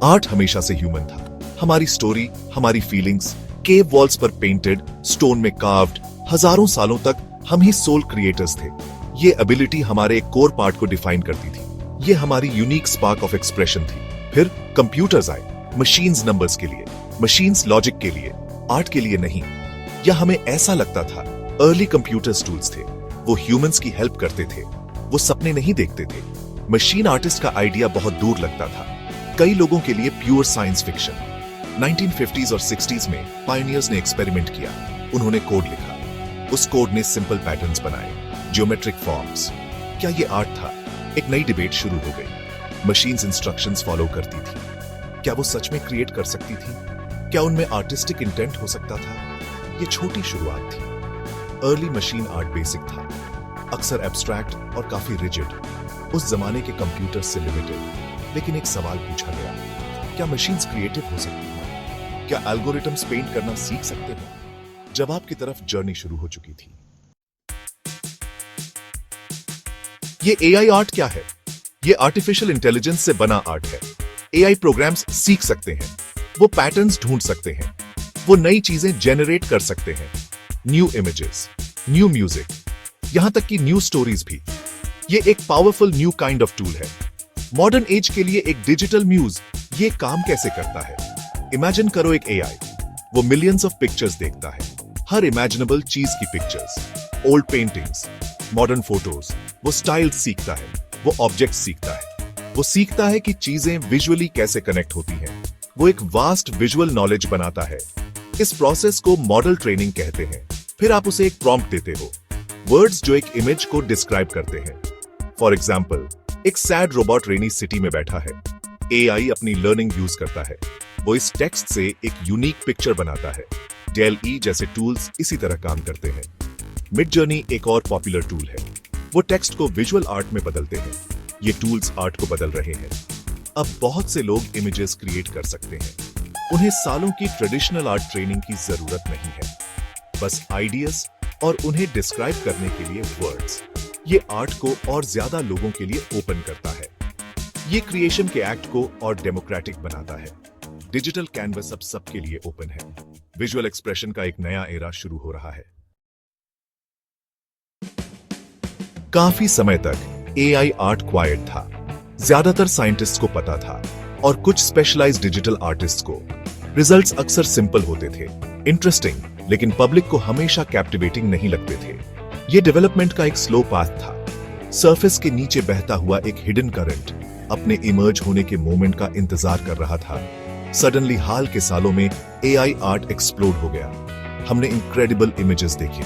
Art हमेशा से human था। हमारी स्टोरी, हमारी फीलिंग्स, केव वॉल्स पर पेंटेड, स्टोन में कार्व्ड, हजारों सालों तक हम ही सोल क्रिएटर्स थे। ये एबिलिटी हमारे एक कोर पार्ट को डिफाइन करती थी। ये हमारी यूनिक स्पार्क ऑफ एक्सप्रेशन थी। फिर कंप्यूटर्स आए, मशीन्स नंबर्स के लिए, मशीन्स लॉजिक के लिए, आर्ट के लिए नहीं। या हमें ऐसा लगता था अर्ली कंप्यूटर्स टूल्स थे, वो ह्यूमंस की हेल्प करते थे, वो सपने नहीं देखते थे। मशीन आर्टिस्ट का आइडिया बहुत दूर लगता था, कई लोगों के लिए प्योर साइंस फिक्शन। 1950s और 60s में पायनियर्स ने एक्सपेरिमेंट किया। उन्होंने कोड लिखा, उस कोड ने सिंपल पैटर्न्स बनाए, ज्योमेट्रिक फॉर्म्स। क्या ये आर्ट था? एक नई डिबेट शुरू हो गई। मशीन्स इंस्ट्रक्शंस फॉलो करती थी, क्या वो सच में क्रिएट कर सकती थी? क्या उनमें आर्टिस्टिक इंटेंट हो सकता था? ये छोटी शुरुआत थी। अर्ली मशीन आर्ट बेसिक था, अक्सर एब्स्ट्रैक्ट और काफी रिजिड, उस जमाने के कंप्यूटर से लिमिटेड। लेकिन एक सवाल पूछा गया, क्या मशीन्स क्रिएटिव हो सकती हैं? क्या एल्गोरिथम्स पेंट करना सीख सकते हैं? जवाब की तरफ जर्नी शुरू हो चुकी थी। ये एआई आर्ट क्या है? ये आर्टिफिशियल इंटेलिजेंस से बना आर्ट है। एआई प्रोग्राम्स सीख सकते हैं, वो पैटर्न्स ढूंढ सकते हैं, वो नई चीजें जेनरेट कर सकते हैं, न्यू इमेजेस, न्यू म्यूजिक, यहां तक कि न्यू स्टोरीज भी। ये एक powerful new kind of tool है। मॉडर्न एज के लिए एक डिजिटल म्यूज ये काम कैसे करता है? इमेजिन करो एक एआई, वो मिलियंस ऑफ पिक्चर्स देखता है, हर इमेजिनेबल चीज की pictures, old paintings, modern photos. वो स्टाइल्स सीखता है, वो ऑब्जेक्ट्स सीखता है, वो सीखता है कि चीजें विजुअली कैसे कनेक्ट होती हैं। वो एक वास्ट विजुअल नॉलेज बनाता है। इस प्रोसेस को मॉडल ट्रेनिंग कहते हैं। फिर आप उसे एक प्रॉम्प्ट देते हो, वर्ड्स जो एक इमेज को डिस्क्राइब करते हैं। फॉर एग्जाम्पल, एक सैड रोबोट रेनी सिटी में बैठा है। एआई अपनी लर्निंग यूज करता है, वो इस टेक्स्ट से एक यूनिक पिक्चर बनाता है। DALL-E जैसे टूल्स इसी तरह काम करते हैं। मिडजर्नी एक और पॉपुलर टूल है, वो टेक्स्ट को विजुअल आर्ट में बदलते हैं। ये टूल्स आर्ट को बदल रहे हैं। अब बहुत से लोग इमेजेस क्रिएट कर सकते हैं। उन्हें सालों की ट्रेडिशनल आर्ट ट्रेनिंग की जरूरत नहीं है, बस आइडियाज और उन्हें डिस्क्राइब करने के लिए वर्ड्स। ये आर्ट को और ज्यादा लोगों के लिए ओपन करता है। ये क्रिएशन के एक्ट को और डेमोक्रेटिक बनाता है। डिजिटल कैनवस अब सबके लिए ओपन है। विजुअल एक्सप्रेशन का एक नया एरा शुरू हो रहा है। काफी समय तक एआई आर्ट क्वाइट था। ज्यादातर साइंटिस्ट्स को पता था और कुछ स्पेशलाइज्ड डिजिटल आर्टिस्ट्स को। रिजल्ट्स अक्सर सिंपल होते थे, इंटरेस्टिंग, लेकिन पब्लिक को हमेशा कैप्टिवेटिंग नहीं लगते थे। ये डेवलपमेंट का एक स्लो पाथ था। सरफेस के नीचे बहता हुआ एक हिडन करंट अपने इमर्ज होने के मोमेंट का इंतजार कर रहा था। सडनली हाल के सालों में एआई आर्ट एक्सप्लोड हो गया। हमने इनक्रेडिबल इमेजेस देखे,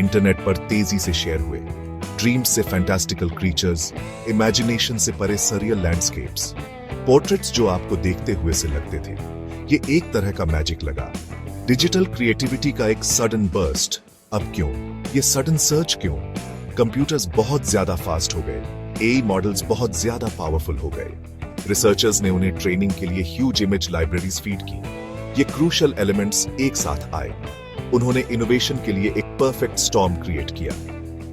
इंटरनेट पर तेजी से शेयर हुए। ड्रीम्स से फैंटास्टिकल क्रीचर्स, इमेजिनेशन से परे सरियल लैंडस्केप्स, पोर्ट्रेट्स जो आपको देखते हुए से लगते थे। ये एक तरह का मैजिक लगा। डिजिटल क्रिएटिविटी का एक सडन बर्स्ट। अब क्यों? ये सडन सर्च क्यों? कंप्यूटर्स बहुत ज्यादा फास्ट हो गए, एआई मॉडल्स बहुत ज्यादा पावरफुल हो गए। रिसर्चर्स ने उन्हें ट्रेनिंग के लिए ह्यूज इमेज लाइब्रेरीज फीड की। ये क्रूशियल एलिमेंट्स एक साथ आए। उन्होंने इनोवेशन के लिए एक परफेक्ट स्टॉर्म क्रिएट किया।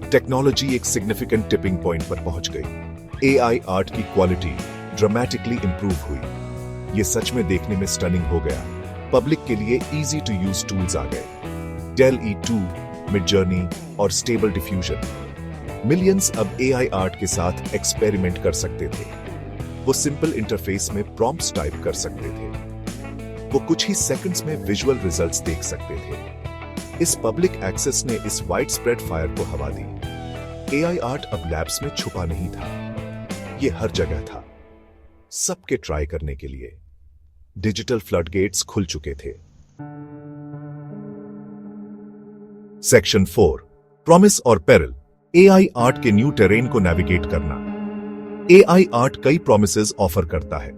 टेक्नोलॉजी एक सिग्निफिकेंट टिपिंग पॉइंट पर पहुंच गई। एआई आर्ट की क्वालिटी ड्रामेटिकली इंप्रूव हुई। ये सच में देखने में स्टनिंग हो गया। पब्लिक के लिए इजी टू यूज टूल्स आ गए, DALL-E 2, मिडजर्नी और स्टेबल डिफ्यूजन। मिलियंस अब एआई आर्ट के साथ एक्सपेरिमेंट कर सकते थे। वो सिंपल इंटरफेस में प्रॉम्प्ट्स टाइप कर सकते थे। वो कुछ ही सेकंड्स में विजुअल रिजल्ट्स देख सकते थे। इस पब्लिक एक्सेस ने इस वाइड स्प्रेड फायर को हवा दी। एआई आर्ट अब लैब्स में छुपा नहीं था, ये हर जगह था, सबके ट्राई करने के लिए। डिजिटल फ्लडगेट्स खुल चुके थे। सेक्शन 4, प्रॉमिस और पेरिल। एआई आर्ट के न्यू टेरेन को नेविगेट करना। एआई आर्ट कई प्रॉमिसेस ऑफर करता है।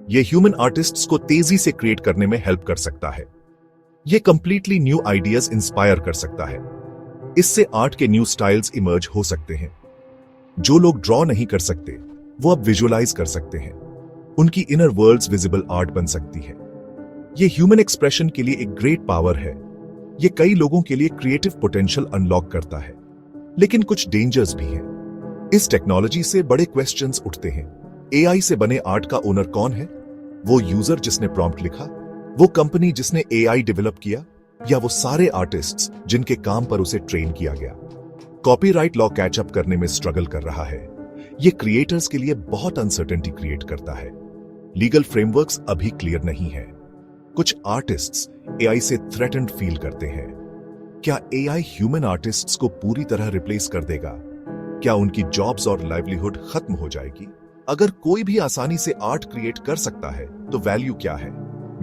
यह ह्यूमन आर्टिस्ट्स को तेजी से क्रिएट करने में हेल्प कर सकता है। यह कंप्लीटली न्यू आइडियाज इंस्पायर कर सकता है। इससे आर्ट के न्यू स्टाइल्स इमर्ज हो सकते हैं। जो लोग ड्रॉ नहीं कर सकते, वो अब विजुअलाइज कर सकते हैं। उनकी इनर वर्ल्ड्स विजिबल आर्ट बन सकती है। यह ह्यूमन एक्सप्रेशन के लिए एक ग्रेट पावर है। यह कई लोगों के लिए क्रिएटिव पोटेंशियल अनलॉक करता है, लेकिन कुछ डेंजर्स भी हैं। इस टेक्नोलॉजी से बड़े क्वेश्चंस उठते हैं। एआई से बने आर्ट का ओनर कौन है? वो यूजर जिसने प्रॉम्प्ट लिखा, वो कंपनी जिसने एआई डेवलप किया, या वो सारे आर्टिस्ट्स जिनके काम पर उसे ट्रेन किया गया? कॉपीराइट लॉ कैचअप करने में स्ट्रगल कर रहा है। ये क्रिएटर्स के लिए बहुत अनसर्टेनिटी क्रिएट करता है। लीगल फ्रेमवर्क्स अभी क्लियर नहीं है। कुछ आर्टिस्ट्स एआई से थ्रेटेंड फील करते हैं। क्या एआई ह्यूमन आर्टिस्ट्स को पूरी तरह रिप्लेस कर देगा? क्या उनकी जॉब्स और लाइवलीहुड खत्म हो जाएगी? अगर कोई भी आसानी से आर्ट क्रिएट कर सकता है तो वैल्यू क्या है?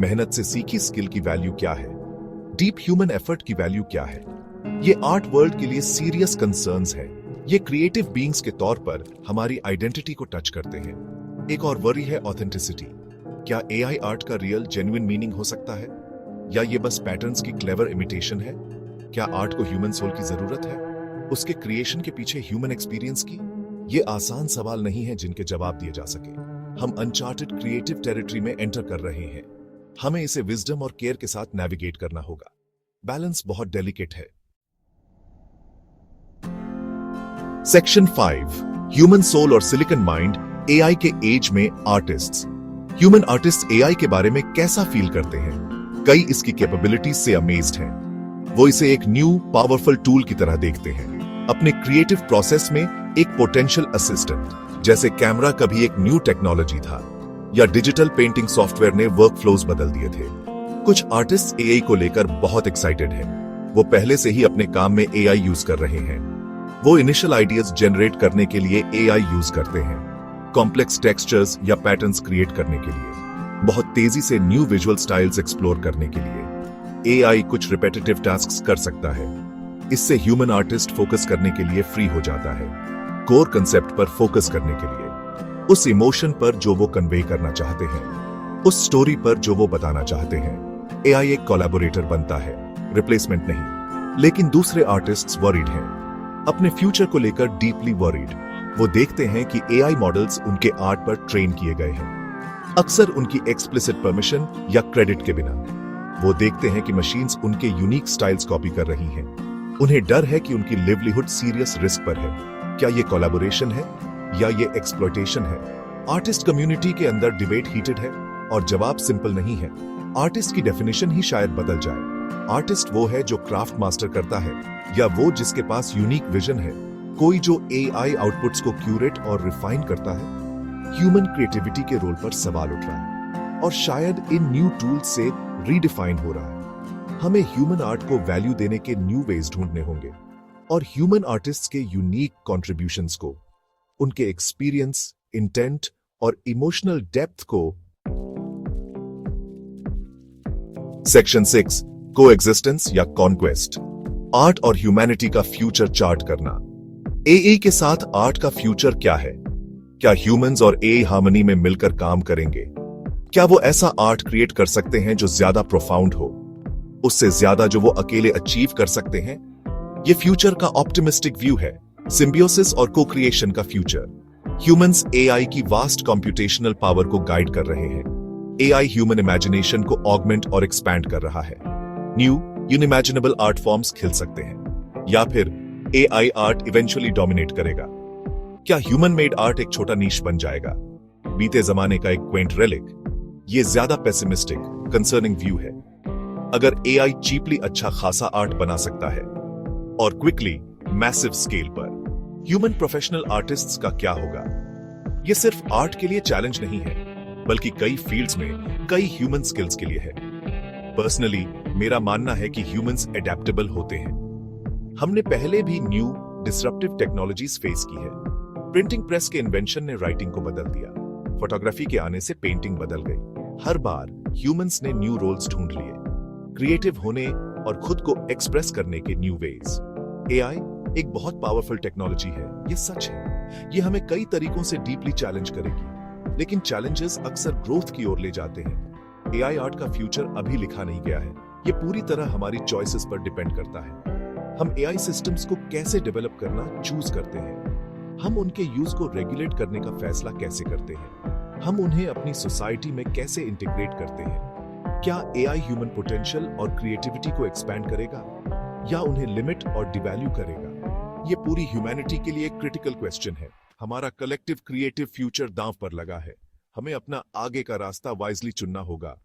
मेहनत से सीखी स्किल की वैल्यू क्या है? डीप ह्यूमन एफर्ट की वैल्यू क्या है? ये आर्ट वर्ल्ड के लिए सीरियस कंसर्न्स है। ये क्रिएटिव बीइंग्स के तौर पर हमारी आइडेंटिटी को टच करते हैं। एक और वरी है ऑथेंटिसिटी। क्या एआई आर्ट का रियल जेन्युइन मीनिंग हो सकता है, या ये बस पैटर्न्स की क्लेवर इमिटेशन है? क्या आर्ट को ह्यूमन सोल की जरूरत है, उसके क्रिएशन के पीछे ह्यूमन एक्सपीरियंस की? ये आसान सवाल नहीं है जिनके जवाब दिए जा सके। हम अनचार्टेड क्रिएटिव टेरिटरी में एंटर कर रहे हैं। हमें इसे विजडम और केयर के साथ नेविगेट करना होगा। बैलेंस बहुत डेलिकेट है। सेक्शन 5, ह्यूमन सोल और सिलिकॉन माइंड एआई के एज में आर्टिस्ट्स। ह्यूमन आर्टिस्ट एआई के बारे में कैसा फील करते हैं? कई इसकी कैपेबिलिटीज से अमेज्ड हैं। वो इसे एक न्यू पावरफुल टूल की तरह देखते हैं, अपने क्रिएटिव प्रोसेस में एक पोटेंशियल असिस्टेंट। जैसे कैमरा कभी एक न्यू टेक्नोलॉजी था, या डिजिटल पेंटिंग सॉफ्टवेयर ने वर्क फ्लोज बदल दिए थे। कुछ आर्टिस्ट एआई को लेकर बहुत एक्साइटेड हैं। वो पहले से ही अपने काम में एआई यूज कर रहे हैं। वो इनिशियल आइडियाज जनरेट करने के लिए एआई यूज करते हैं, कॉम्प्लेक्स टेक्सचर्स या पैटर्न्स क्रिएट करने के लिए, बहुत तेजी से न्यू विजुअल स्टाइल्स एक्सप्लोर करने के लिए। एआई कुछ रिपेटिटिव टास्क्स कर सकता है। इससे ह्यूमन आर्टिस्ट फोकस करने के लिए फ्री हो जाता है, कोर कंसेप्ट पर फोकस करने के लिए, उस इमोशन पर जो वो कन्वे करना चाहते हैं, उस स्टोरी पर जो वो बताना चाहते हैं। एआई एक कोलैबोरेटर बनता है, रिप्लेसमेंट नहीं। लेकिन दूसरे आर्टिस्ट्स वरीड हैं, अपने फ्यूचर को लेकर डीपली वरीड। वो देखते हैं कि एआई मॉडल्स उनके आर्ट पर ट्रेन किए गए हैं, अक्सर उनकी एक्सप्लिसिट परमिशन या क्रेडिट के बिना। वो देखते हैं कि मशीन्स उनके यूनिक स्टाइल्स कॉपी कर रही हैं। उन्हें डर है कि उनकी लिवलीहुड सीरियस रिस्क पर है। क्या ये कोलैबोरेशन है या ये एक्सप्लॉयटेशन है? आर्टिस्ट कम्युनिटी के अंदर डिबेट हीटेड है और जवाब सिंपल नहीं है। आर्टिस्ट की डेफिनेशन ही शायद बदल जाए। आर्टिस्ट वो है जो क्राफ्ट मास्टर करता है, या वो जिसके पास यूनिक विजन है, कोई जो एआई आउटपुट्स को क्यूरेट और रिफाइन करता है। ह्यूमन क्रिएटिविटी के रोल पर सवाल उठ रहा है, और शायद इन न्यू टूल्स से रीडिफाइन हो रहा है। हमें ह्यूमन आर्ट को वैल्यू देने के न्यू वेज ढूंढने होंगे, और ह्यूमन आर्टिस्ट्स के यूनिक कॉन्ट्रीब्यूशंस को, उनके एक्सपीरियंस, इंटेंट और इमोशनल डेप्थ को। सेक्शन 6, कोएग्जिस्टेंस या कॉन्क्वेस्ट। आर्ट और ह्यूमैनिटी का फ्यूचर चार्ट करना। एआई के साथ आर्ट का फ्यूचर क्या है? क्या ह्यूमंस और एआई हार्मनी में मिलकर काम करेंगे? क्या वो ऐसा आर्ट क्रिएट कर सकते हैं जो ज्यादा प्रोफाउंड हो, उससे ज्यादा जो वो अकेले अचीव कर सकते हैं? ये फ्यूचर का ऑप्टिमिस्टिक व्यू है, सिम्बियोसिस और को क्रिएशन का फ्यूचर। ह्यूमंस एआई की वास्ट कंप्यूटेशनल पावर को गाइड कर रहे हैं। एआई ह्यूमन इमेजिनेशन को ऑगमेंट और एक्सपैंड कर रहा है। न्यू यूनिमैजिनेबल आर्ट फॉर्म्स खिल सकते हैं, या फिर एआई आर्ट इवेंचुअली डोमिनेट करेगा। क्या ह्यूमन मेड आर्ट एक छोटा नीश बन जाएगा, बीते जमाने का एक क्वेंट रेलिक? ये ज्यादा पेसिमिस्टिक, कंसर्निंग व्यू है। अगर एआई चीपली अच्छा खासा आर्ट बना सकता है और क्विकली, मैसिव स्केल पर, ह्यूमन प्रोफेशनल आर्टिस्ट्स का क्या होगा? ये सिर्फ आर्ट के लिए चैलेंज नहीं है, बल्कि कई फील्ड्स में कई ह्यूमन स्किल्स के लिए है। पर्सनली मेरा मानना है कि ह्यूमंस एडेप्टेबल होते हैं। हमने पहले भी न्यू डिसरप्टिव टेक्नोलॉजीज फेस की है। प्रिंटिंग प्रेस के इन्वेंशन ने राइटिंग को बदल दिया, फोटोग्राफी के आने से पेंटिंग बदल गई। हर बार ह्यूमंस ने न्यू रोल्स ढूंढ लिए, क्रिएटिव होने और खुद को एक्सप्रेस करने के न्यू वेज। एआई एक बहुत पावरफुल टेक्नोलॉजी है, ये सच है। ये हमें कई तरीकों से डीपली चैलेंज करेगी, लेकिन चैलेंजेस अक्सर ग्रोथ की ओर ले जाते हैं। एआई आर्ट का फ्यूचर अभी लिखा नहीं गया है, ये पूरी तरह हमारी चॉइसेस पर डिपेंड करता है। हम एआई सिस्टम्स को कैसे डेवलप करना चूज करते हैं, हम उनके यूज को रेगुलेट करने का फैसला कैसे करते हैं, हम उन्हें अपनी सोसाइटी में कैसे इंटीग्रेट करते हैं। क्या एआई ह्यूमन पोटेंशियल और क्रिएटिविटी को एक्सपैंड करेगा, या उन्हें लिमिट और डिवैल्यू करेगा? ये पूरी ह्यूमैनिटी के लिए एक क्रिटिकल क्वेश्चन है। हमारा कलेक्टिव क्रिएटिव फ्यूचर दांव पर लगा है। हमें अपना आगे का रास्ता वाइजली चुनना होगा।